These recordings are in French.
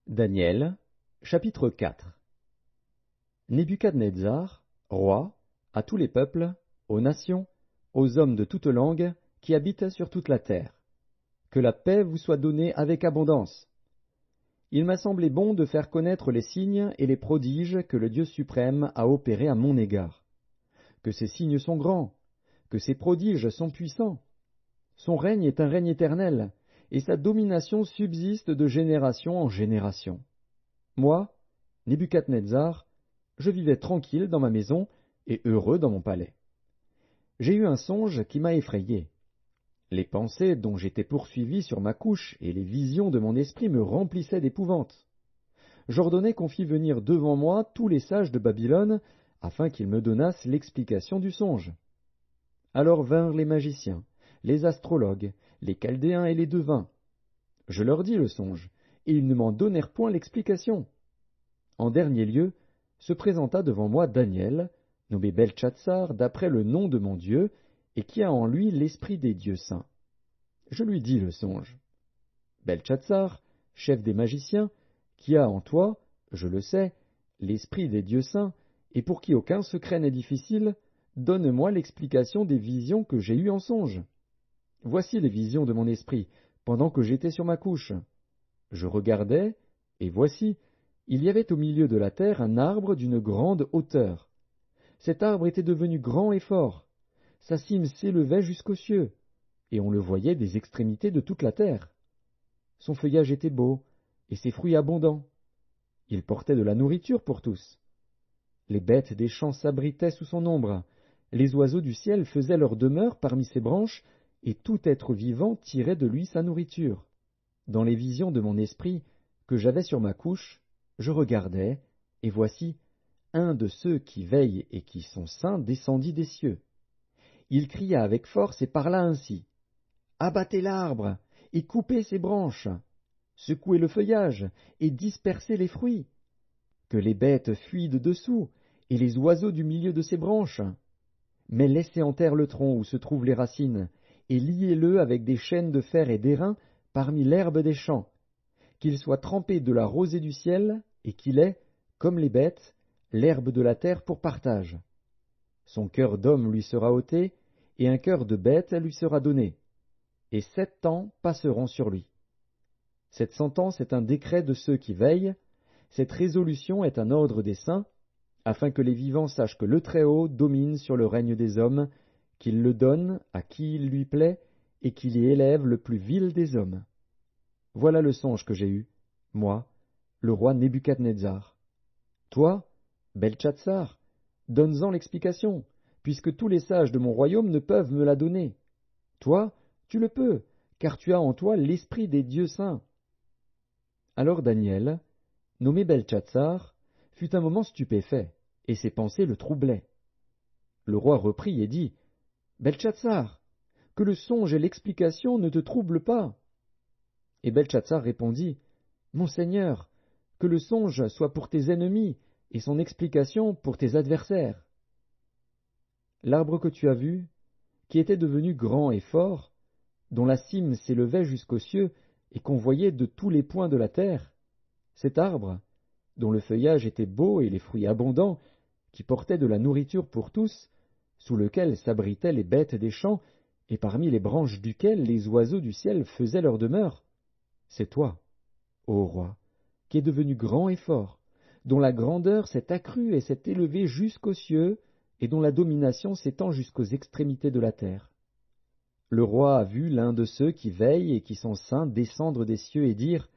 Daniel, chapitre 4. Nebuchadnezzar, roi, à tous les peuples, aux nations, aux hommes de toute langue, qui habitent sur toute la terre. Que la paix vous soit donnée avec abondance. Il m'a semblé bon de faire connaître les signes et les prodiges que le Dieu suprême a opérés à mon égard. Que ces signes sont grands, que ces prodiges sont puissants. Son règne est un règne éternel, et sa domination subsiste de génération en génération. Moi, Nebuchadnezzar, je vivais tranquille dans ma maison et heureux dans mon palais. J'ai eu un songe qui m'a effrayé. Les pensées dont j'étais poursuivi sur ma couche et les visions de mon esprit me remplissaient d'épouvante. J'ordonnai qu'on fît venir devant moi tous les sages de Babylone, afin qu'ils me donnassent l'explication du songe. Alors vinrent les magiciens, les astrologues, les chaldéens et les devins. Je leur dis le songe, et ils ne m'en donnèrent point l'explication. En dernier lieu, se présenta devant moi Daniel, nommé Beltchatsar d'après le nom de mon Dieu, et qui a en lui l'esprit des dieux saints. Je lui dis le songe. Beltchatsar, chef des magiciens, qui a en toi, je le sais, l'esprit des dieux saints, et pour qui aucun secret n'est difficile, donne-moi l'explication des visions que j'ai eues en songe. Voici les visions de mon esprit, pendant que j'étais sur ma couche. Je regardais, et voici, il y avait au milieu de la terre un arbre d'une grande hauteur. Cet arbre était devenu grand et fort. Sa cime s'élevait jusqu'aux cieux, et on le voyait des extrémités de toute la terre. Son feuillage était beau, et ses fruits abondants. Il portait de la nourriture pour tous. Les bêtes des champs s'abritaient sous son ombre. Les oiseaux du ciel faisaient leur demeure parmi ses branches, et tout être vivant tirait de lui sa nourriture. Dans les visions de mon esprit, que j'avais sur ma couche, je regardais, et voici, un de ceux qui veillent et qui sont saints descendit des cieux. Il cria avec force et parla ainsi. Abattez l'arbre, et coupez ses branches, secouez le feuillage, et dispersez les fruits. Que les bêtes fuient de dessous, et les oiseaux du milieu de ses branches. Mais laissez en terre le tronc où se trouvent les racines, et liez-le avec des chaînes de fer et d'airain parmi l'herbe des champs, qu'il soit trempé de la rosée du ciel, et qu'il ait, comme les bêtes, l'herbe de la terre pour partage. Son cœur d'homme lui sera ôté, et un cœur de bête lui sera donné, et 7 ans passeront sur lui. Cette sentence est un décret de ceux qui veillent, cette résolution est un ordre des saints, afin que les vivants sachent que le Très-Haut domine sur le règne des hommes, qu'il le donne à qui il lui plaît, et qu'il y élève le plus vil des hommes. Voilà le songe que j'ai eu, moi, le roi Nebuchadnezzar. Toi, Beltchatsar, donne-en l'explication, puisque tous les sages de mon royaume ne peuvent me la donner. Toi, tu le peux, car tu as en toi l'esprit des dieux saints. Alors Daniel, nommé Beltchatsar, fut un moment stupéfait, et ses pensées le troublaient. Le roi reprit et dit, Beltchatsar, que le songe et l'explication ne te troublent pas. Et Beltchatsar répondit, Mon Seigneur, que le songe soit pour tes ennemis, et son explication pour tes adversaires. L'arbre que tu as vu, qui était devenu grand et fort, dont la cime s'élevait jusqu'aux cieux, et qu'on voyait de tous les points de la terre, cet arbre, dont le feuillage était beau et les fruits abondants, qui portait de la nourriture pour tous, sous lequel s'abritaient les bêtes des champs, et parmi les branches duquel les oiseaux du ciel faisaient leur demeure, c'est toi, ô roi, qui es devenu grand et fort, dont la grandeur s'est accrue et s'est élevée jusqu'aux cieux, et dont la domination s'étend jusqu'aux extrémités de la terre. Le roi a vu l'un de ceux qui veillent et qui sont saints descendre des cieux et dire,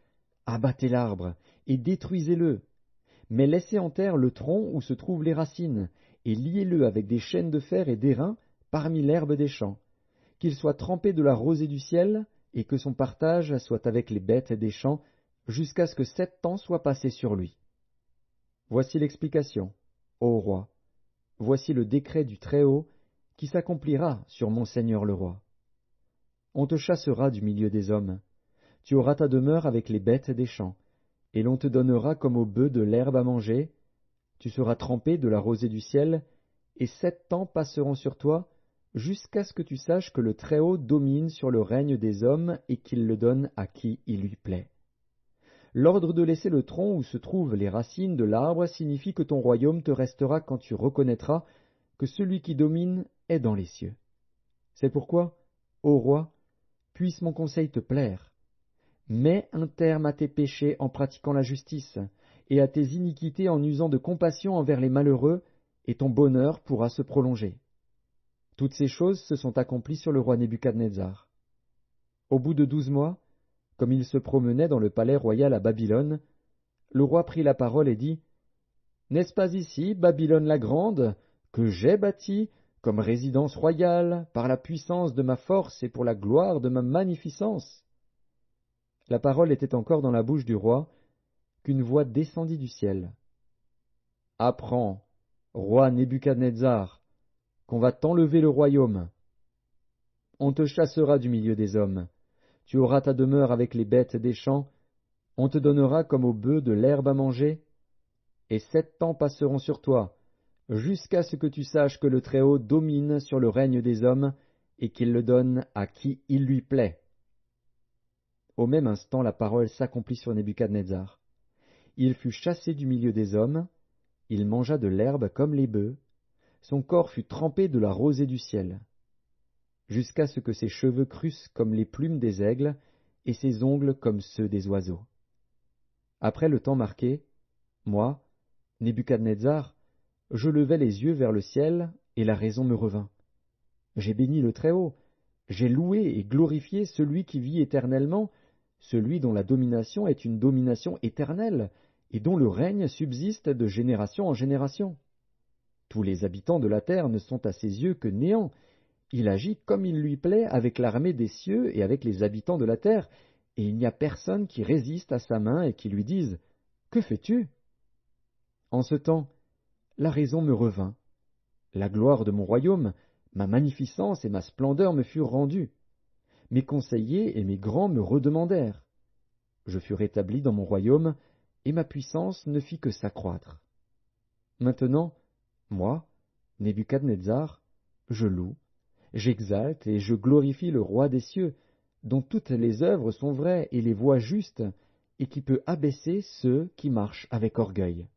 Abattez l'arbre, et détruisez-le, mais laissez en terre le tronc où se trouvent les racines, et liez-le avec des chaînes de fer et d'airain parmi l'herbe des champs, qu'il soit trempé de la rosée du ciel, et que son partage soit avec les bêtes des champs, jusqu'à ce que 7 ans soient passés sur lui. Voici l'explication, ô roi, voici le décret du Très-Haut, qui s'accomplira sur mon seigneur le roi. On te chassera du milieu des hommes, tu auras ta demeure avec les bêtes des champs, et l'on te donnera comme aux bœufs de l'herbe à manger, tu seras trempé de la rosée du ciel, et 7 ans passeront sur toi, jusqu'à ce que tu saches que le Très-Haut domine sur le règne des hommes et qu'il le donne à qui il lui plaît. L'ordre de laisser le tronc où se trouvent les racines de l'arbre signifie que ton royaume te restera quand tu reconnaîtras que celui qui domine est dans les cieux. C'est pourquoi, ô roi, puisse mon conseil te plaire. Mets un terme à tes péchés en pratiquant la justice, et à tes iniquités en usant de compassion envers les malheureux, et ton bonheur pourra se prolonger. Toutes ces choses se sont accomplies sur le roi Nebuchadnezzar. Au bout de 12 mois, comme il se promenait dans le palais royal à Babylone, le roi prit la parole et dit, « N'est-ce pas ici, Babylone la grande, que j'ai bâtie comme résidence royale par la puissance de ma force et pour la gloire de ma magnificence ?» La parole était encore dans la bouche du roi, qu'une voix descendit du ciel. « Apprends, roi Nebuchadnezzar, qu'on va t'enlever le royaume. On te chassera du milieu des hommes. Tu auras ta demeure avec les bêtes des champs. On te donnera comme aux bœufs de l'herbe à manger. Et 7 ans passeront sur toi, jusqu'à ce que tu saches que le Très-Haut domine sur le règne des hommes, et qu'il le donne à qui il lui plaît. » Au même instant, la parole s'accomplit sur Nebuchadnezzar. Il fut chassé du milieu des hommes, il mangea de l'herbe comme les bœufs, son corps fut trempé de la rosée du ciel, jusqu'à ce que ses cheveux crussent comme les plumes des aigles, et ses ongles comme ceux des oiseaux. Après le temps marqué, moi, Nebuchadnezzar, je levai les yeux vers le ciel, et la raison me revint. J'ai béni le Très-Haut, j'ai loué et glorifié celui qui vit éternellement, celui dont la domination est une domination éternelle, et dont le règne subsiste de génération en génération. Tous les habitants de la terre ne sont à ses yeux que néant. Il agit comme il lui plaît avec l'armée des cieux et avec les habitants de la terre, et il n'y a personne qui résiste à sa main et qui lui dise « Que fais-tu » En ce temps, la raison me revint. La gloire de mon royaume, ma magnificence et ma splendeur me furent rendues. Mes conseillers et mes grands me redemandèrent. Je fus rétabli dans mon royaume, et ma puissance ne fit que s'accroître. Maintenant, moi, Nebuchadnezzar, je loue, j'exalte et je glorifie le roi des cieux, dont toutes les œuvres sont vraies et les voies justes, et qui peut abaisser ceux qui marchent avec orgueil.